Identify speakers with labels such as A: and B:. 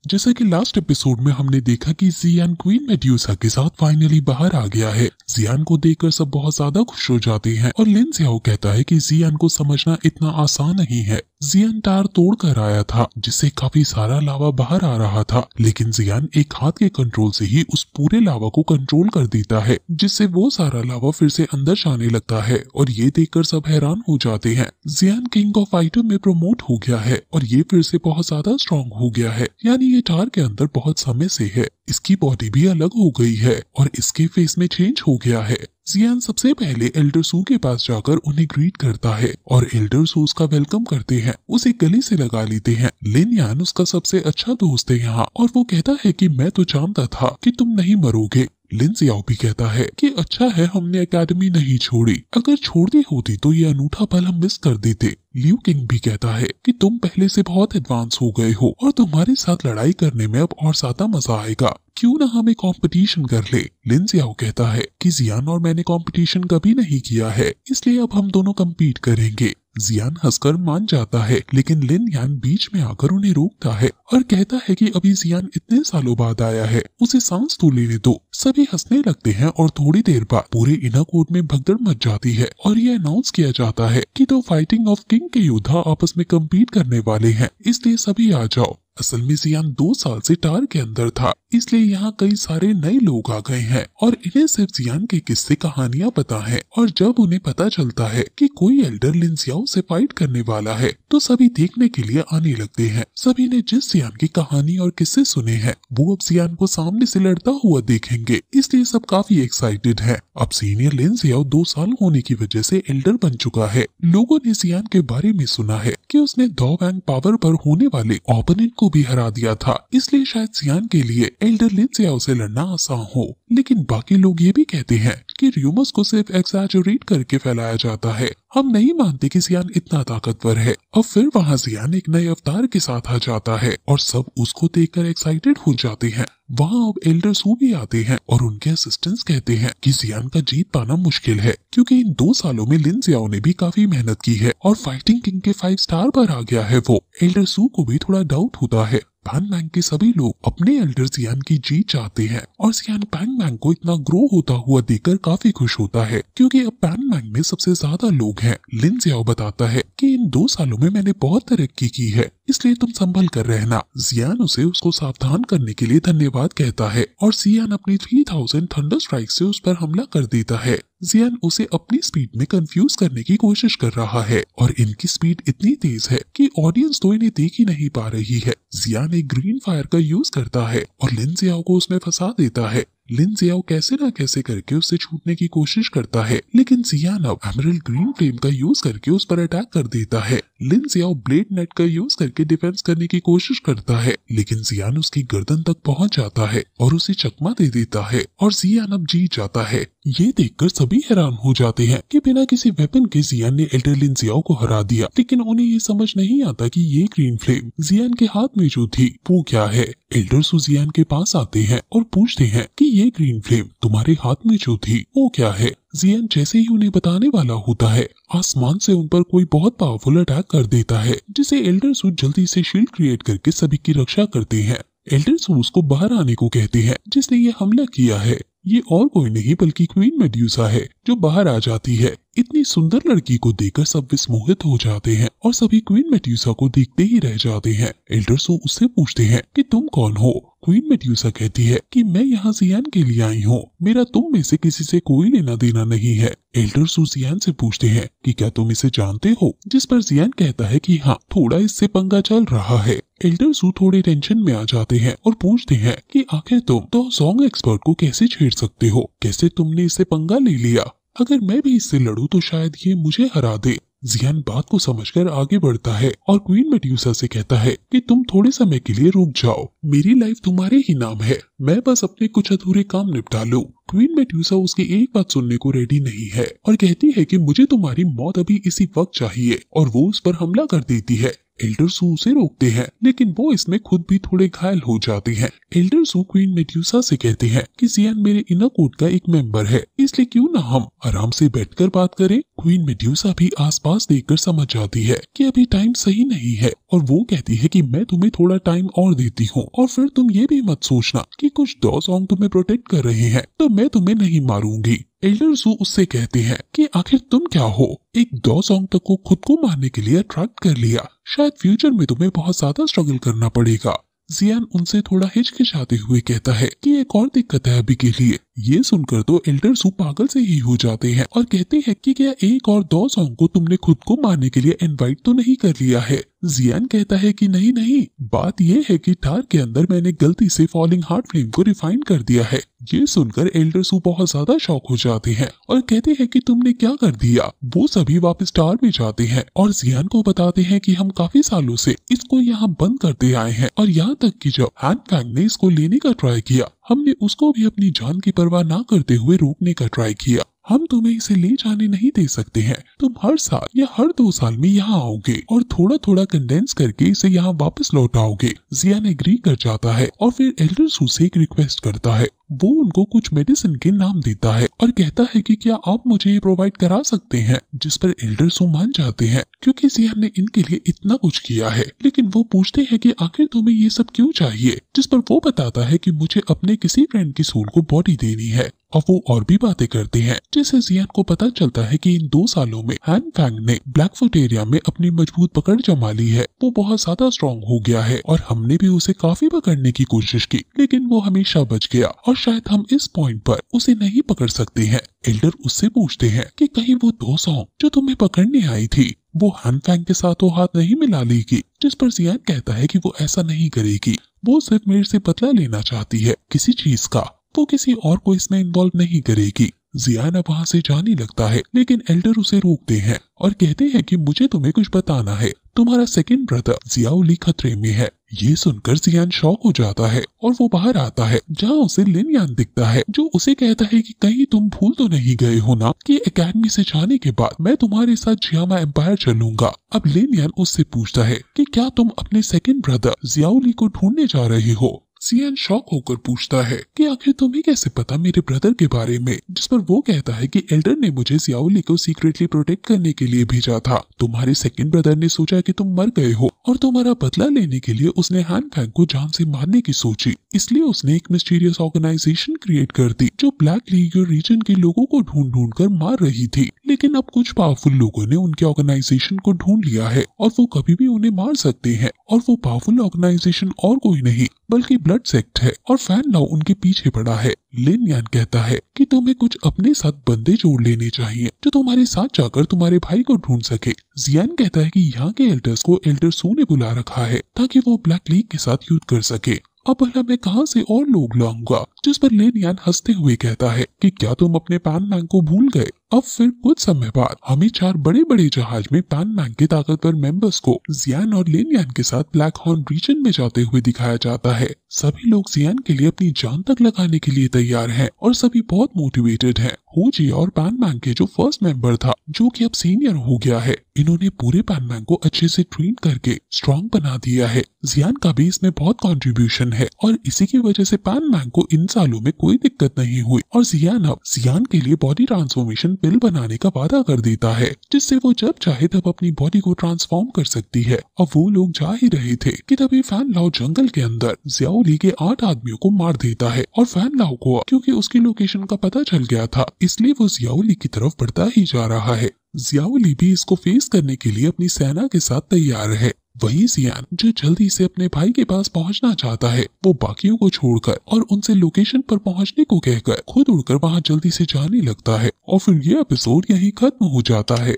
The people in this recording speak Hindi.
A: जैसा कि लास्ट एपिसोड में हमने देखा कि जियान क्वीन मेड्यूसा के साथ फाइनली बाहर आ गया है। जियान को देखकर सब बहुत ज्यादा खुश हो जाते हैं और लिन ज़ियाओ कहता है कि जियान को समझना इतना आसान नहीं है। जियान टार तोड़ कर आया था जिससे काफी सारा लावा बाहर आ रहा था, लेकिन जियान एक हाथ के कंट्रोल से ही उस पूरे लावा को कंट्रोल कर देता है, जिससे वो सारा लावा फिर से अंदर जाने लगता है और ये देखकर सब हैरान हो जाते हैं। जियान किंग ऑफ फाइटर में प्रमोट हो गया है और ये फिर से बहुत ज्यादा स्ट्रॉन्ग हो गया है, यानी ये टार के अंदर बहुत समय से है। इसकी बॉडी भी अलग हो गई है और इसके फेस में चेंज हो गया है। जियान सबसे पहले एल्डर सू के पास जाकर उन्हें ग्रीट करता है और एल्डर सू उसका वेलकम करते हैं, उसे गले से लगा लेते हैं। लिन यान उसका सबसे अच्छा दोस्त है यहाँ और वो कहता है कि मैं तो जानता था कि तुम नहीं मरोगे। लिन ज़ियाओ भी कहता है कि अच्छा है हमने एकेडमी नहीं छोड़ी, अगर छोड़ दी होती तो ये अनूठा पल हम मिस कर देते। लियू किंग भी कहता है कि तुम पहले से बहुत एडवांस हो गए हो और तुम्हारे साथ लड़ाई करने में अब और ज्यादा मजा आएगा, क्यों ना हम एक कंपटीशन कर ले। लिन ज़ियाओ कहता है कि जियान और मैंने कंपटीशन कभी नहीं किया है, इसलिए अब हम दोनों कम्पीट करेंगे। जियान हंसकर मान जाता है, लेकिन लिन यान बीच में आकर उन्हें रोकता है और कहता है कि अभी जियान इतने सालों बाद आया है, उसे सांस तो लेने दो। सभी हंसने लगते हैं और थोड़ी देर बाद पूरे इनर कोर्ट में भगदड़ मच जाती है और ये अनाउंस किया जाता है कि दो फाइटिंग ऑफ किंग के योद्धा आपस में कम्पीट करने वाले हैं, इसलिए सभी आ जाओ। असल में जियान 2 साल से टार के अंदर था, इसलिए यहाँ कई सारे नए लोग आ गए हैं और इन्हें सिर्फ जियान के किस्से कहानियाँ पता है। और जब उन्हें पता चलता है कि कोई एल्डर लिन ज़ियाओ से फाइट करने वाला है तो सभी देखने के लिए आने लगते हैं। सभी ने जिस जियान की कहानी और किस्से सुने हैं वो अब जियान को सामने से लड़ता हुआ देखेंगे, इसलिए सब काफी एक्साइटेड है। अब सीनियर लिन ज़ियाओ 2 साल होने की वजह से एल्डर बन चुका है। लोगों ने जियान के बारे में सुना है कि उसने दो बैंक पावर पर होने वाले ओपोनेंट को भी हरा दिया था, इसलिए शायद जियान के लिए एल्डर लिन ज़ियाओ से लड़ना आसान हो। लेकिन बाकी लोग ये भी कहते हैं कि रूमर्स को सिर्फ एक्सैजरेट करके फैलाया जाता है, हम नहीं मानते कि जियान इतना ताकतवर है। अब फिर वहाँ जियान एक नए अवतार के साथ आ जाता है और सब उसको देखकर एक्साइटेड हो जाते हैं। वहाँ अब एल्डर सू भी आते हैं और उनके असिस्टेंट्स कहते हैं कि जियान का जीत पाना मुश्किल है, क्योंकि इन 2 सालों में लिन ज़ियाओ ने भी काफी मेहनत की है और फाइटिंग किंग के 5 स्टार पर आ गया है वो। एल्डर सू को भी थोड़ा डाउट होता है। पैंग मैंग के सभी लोग अपने एल्डर जियान की जीत चाहते हैं और जियान पैंग मैंग को इतना ग्रो होता हुआ देखकर काफी खुश होता है, क्योंकि अब पैंग मैंग में सबसे ज्यादा लोग हैं। लिन ज़ियाओ बताता है कि इन 2 सालों में मैंने बहुत तरक्की की है, इसलिए तुम संभल कर रहना। जियान उसे उसको सावधान करने के लिए धन्यवाद कहता है और जियान अपनी 3000 थंडर स्ट्राइक से उस पर हमला कर देता है। जियान उसे अपनी स्पीड में कंफ्यूज करने की कोशिश कर रहा है और इनकी स्पीड इतनी तेज है कि ऑडियंस तो इन्हें देख ही नहीं पा रही है। जियान एक ग्रीन फायर का यूज करता है और लिन ज़ियाओ को उसमें फंसा देता है। लिन ज़ियाओ कैसे ना कैसे करके उससे छूटने की कोशिश करता है, लेकिन जियान अब एमरल्ड ग्रीन फ्लेम का यूज करके उस पर अटैक कर देता है। लिन ज़ियाओ ब्लेड नेट का यूज करके डिफेंस करने की कोशिश करता है, लेकिन जियान उसकी गर्दन तक पहुंच जाता है और उसे चकमा दे देता है और जियान अब जीत जाता है। ये देखकर सभी हैरान हो जाते हैं कि बिना किसी वेपन के जियान ने एल्डर लिन ज़ियाओ को हरा दिया, लेकिन उन्हें ये समझ नहीं आता कि ये ग्रीन फ्लेम जियान के हाथ में जो थी वो क्या है। एल्डर सू जियान के पास आते हैं और पूछते हैं कि ये ग्रीन फ्लेम तुम्हारे हाथ में जो थी वो क्या है। जियान जैसे ही उन्हें बताने वाला होता है, आसमान से उन पर कोई बहुत पावरफुल अटैक कर देता है, जिसे एल्डर सू जल्दी से शील्ड क्रिएट करके सभी की रक्षा करते हैं। एल्डर सू उसको बाहर आने को कहते हैं जिसने ये हमला किया है। ये और कोई नहीं बल्कि क्वीन मेड्यूसा है जो बाहर आ जाती है। इतनी सुंदर लड़की को देखकर सब विस्मोहित हो जाते हैं और सभी क्वीन मेड्यूसा को देखते ही रह जाते हैं। एल्डर सू उससे पूछते हैं कि तुम कौन हो। क्वीन मेड्यूसा कहती है कि मैं यहाँ जियान के लिए आई हूँ, मेरा तुम में से किसी से कोई लेना देना नहीं है। एल्डर सू जियान से पूछते हैं कि क्या तुम इसे जानते हो, जिस पर जियान कहता है कि हाँ, थोड़ा इससे पंगा चल रहा है। एल्डर सू थोड़े टेंशन में आ जाते हैं और पूछते हैं कि आखिर तुम तो सॉन्ग एक्सपर्ट को कैसे छेड़ सकते हो, कैसे तुमने इससे पंगा ले लिया, अगर मैं भी इससे लड़ूं तो शायद ये मुझे हरा दे। जियान बात को समझकर आगे बढ़ता है और क्वीन मेड्यूसा से कहता है कि तुम थोड़े समय के लिए रुक जाओ, मेरी लाइफ तुम्हारे ही नाम है, मैं बस अपने कुछ अधूरे काम निपटा लूं। क्वीन मेड्यूसा उसकी एक बात सुनने को रेडी नहीं है और कहती है कि मुझे तुम्हारी मौत अभी इसी वक्त चाहिए और वो उस पर हमला कर देती है। एल्डर सू उसे रोकते हैं, लेकिन वो इसमें खुद भी थोड़े घायल हो जाते हैं। एल्डर सू क्वीन मेड्यूसा से कहते हैं कि जियान मेरे इनर कोड का एक मेंबर है, इसलिए क्यों ना हम आराम से बैठकर बात करें। क्वीन मेड्यूसा भी आसपास देखकर समझ जाती है कि अभी टाइम सही नहीं है, और वो कहती है कि मैं तुम्हें थोड़ा टाइम और देती हूँ, और फिर तुम ये भी मत सोचना कि कुछ डॉग तुम्हें प्रोटेक्ट कर रहे हैं तो मैं तुम्हें नहीं मारूंगी। एल्डर सू उससे कहते हैं कि आखिर तुम क्या हो, एक डॉग तक को खुद को मारने के लिए अट्रैक्ट कर लिया, शायद फ्यूचर में तुम्हें बहुत ज्यादा स्ट्रगल करना पड़ेगा। जियान उनसे थोड़ा हिचकिचाते हुए कहता है कि एक और दिक्कत है अभी के लिए। ये सुनकर तो एल्डर सू पागल से ही हो जाते हैं और कहते हैं कि क्या एक और डॉग को तुमने खुद को मारने के लिए इनवाइट तो नहीं कर लिया है। जियान कहता है कि नहीं नहीं, बात यह है कि टार के अंदर मैंने गलती से फॉलिंग हार्ट फ्लेम को रिफाइन कर दिया है। ये सुनकर एल्डर सू बहुत ज्यादा शॉक हो जाते हैं और कहते हैं कि तुमने क्या कर दिया। वो सभी वापस टार में जाते हैं और जियान को बताते हैं कि हम काफी सालों से इसको यहाँ बंद करते आए हैं, और यहाँ तक कि जब हान फैंग ने इसको लेने का ट्राई किया, हमने उसको भी अपनी जान की परवाह ना करते हुए रोकने का ट्राई किया। हम तुम्हें इसे ले जाने नहीं दे सकते हैं। तुम हर साल या हर 2 साल में यहाँ आओगे और थोड़ा थोड़ा कंडेंस करके इसे यहाँ वापस लौट आओगे। जियान एग्री कर जाता है और फिर एल्डर सू से एक रिक्वेस्ट करता है। वो उनको कुछ मेडिसिन के नाम देता है और कहता है कि क्या आप मुझे ये प्रोवाइड करा सकते हैं, जिस पर एल्डर सू मान जाते हैं क्योंकि जियान ने इनके लिए इतना कुछ किया है। लेकिन वो पूछते हैं कि आखिर तुम्हें ये सब क्यों चाहिए, जिस पर वो बताता है कि मुझे अपने किसी फ्रेंड की सोल को बॉडी देनी है। और वो और भी बातें करते हैं, जिससे जियान को पता चलता है कि इन 2 सालों में हान फैंग ने ब्लैकफुट एरिया में अपनी मजबूत पकड़ जमा ली है। वो बहुत ज्यादा स्ट्रॉन्ग हो गया है और हमने भी उसे काफी पकड़ने की कोशिश की, लेकिन वो हमेशा बच गया और शायद हम इस पॉइंट पर उसे नहीं पकड़ सकते हैं। एल्डर उससे पूछते हैं कि कहीं वो 2 सॉन्ग जो तुम्हें पकड़ने आई थी वो हान फैंग के साथ तो हाथ नहीं मिला लेगी, जिस पर जियान कहता है कि वो ऐसा नहीं करेगी। वो सिर्फ मेरे से बदला लेना चाहती है किसी चीज का, वो किसी और को इसमें इन्वॉल्व नहीं करेगी। जियान अब वहाँ से जाने लगता है, लेकिन एल्डर उसे रोकते हैं और कहते हैं कि मुझे तुम्हें कुछ बताना है, तुम्हारा सेकंड ब्रदर जियाओ ली खतरे में है। ये सुनकर जियान शॉक हो जाता है और वो बाहर आता है, जहाँ उसे लिन यान दिखता है, जो उसे कहता है कि कहीं तुम भूल तो नहीं गए हो ना कि एकेडमी से जाने के बाद मैं तुम्हारे साथ जियामा एम्पायर चलूंगा। अब लिन यान उससे पूछता है कि क्या तुम अपने सेकंड ब्रदर जियाओ ली को ढूंढने जा रहे हो। जियान शॉक होकर पूछता है कि आखिर तुम्हें कैसे पता मेरे ब्रदर के बारे में, जिस पर वो कहता है कि एल्डर ने मुझे जियाओ ली को सीक्रेटली प्रोटेक्ट करने के लिए भेजा था। तुम्हारे सेकंड ब्रदर ने सोचा कि तुम मर गए हो और तुम्हारा बदला लेने के लिए उसने हान फैंग को जान से मारने की सोची, इसलिए उसने एक मिस्टीरियस ऑर्गेनाइजेशन क्रिएट कर दी जो ब्लैक लीग और रीजन के लोगों को ढूंढ ढूंढ कर मार रही थी। लेकिन अब कुछ पावरफुल लोगों ने उनके ऑर्गेनाइजेशन को ढूंढ लिया है और वो कभी भी उन्हें मार सकते हैं, और वो पावरफुल ऑर्गेनाइजेशन और कोई नहीं बल्कि ब्लड सेक्ट है और फैन लाओ उनके पीछे पड़ा है। लिन यान कहता है कि तुम्हें कुछ अपने साथ बंदे जोड़ लेने चाहिए जो तुम्हारे साथ जाकर तुम्हारे भाई को ढूंढ सके। जियान कहता है कि यहाँ के एल्डर्स को एल्डर सू ने बुला रखा है ताकि वो ब्लैक लीग के साथ युद्ध कर सके। अब भला मैं कहाँ से और लोग लाऊंगा, जिस पर लिन यान हंसते हुए कहता है कि क्या तुम अपने पैन मैन को भूल गए। अब फिर कुछ समय बाद हमें 4 बड़े बड़े जहाज में पैन मैन के ताकतवर मेंबर्स को जियान और लिन यान के साथ ब्लैक हॉर्न रीजन में जाते हुए दिखाया जाता है। सभी लोग जियान के लिए अपनी जान तक लगाने के लिए तैयार हैं और सभी बहुत मोटिवेटेड हैं। होजी और पैन मैन के जो फर्स्ट मेंबर था, जो कि अब सीनियर हो गया है, इन्होंने पूरे पैन मैन को अच्छे से ट्रेन करके स्ट्रॉन्ग बना दिया है। जियान का भी इसमें बहुत कंट्रीब्यूशन है और इसी की वजह से पैन मैन को इन सालों में कोई दिक्कत नहीं हुई और जियान अब जियान के लिए बॉडी ट्रांसफॉर्मेशन पिल बनाने का वादा कर देता है, जिससे वो जब चाहे तब अपनी बॉडी को ट्रांसफॉर्म कर सकती है। और वो लोग जा ही रहे थे कि तभी फैन लाओ जंगल के अंदर जियाओ ली के 8 आदमियों को मार देता है और फैन लाओ को क्योंकि उसकी लोकेशन का पता चल गया था, इसलिए वो जियाओ ली की तरफ बढ़ता ही जा रहा है। जियाओ ली भी इसको फेस करने के लिए अपनी सेना के साथ तैयार है। वही जियान जो जल्दी से अपने भाई के पास पहुंचना चाहता है, वो बाकियों को छोड़कर और उनसे लोकेशन पर पहुंचने को कहकर खुद उड़कर वहां जल्दी से जाने लगता है और फिर ये एपिसोड यहीं खत्म हो जाता है।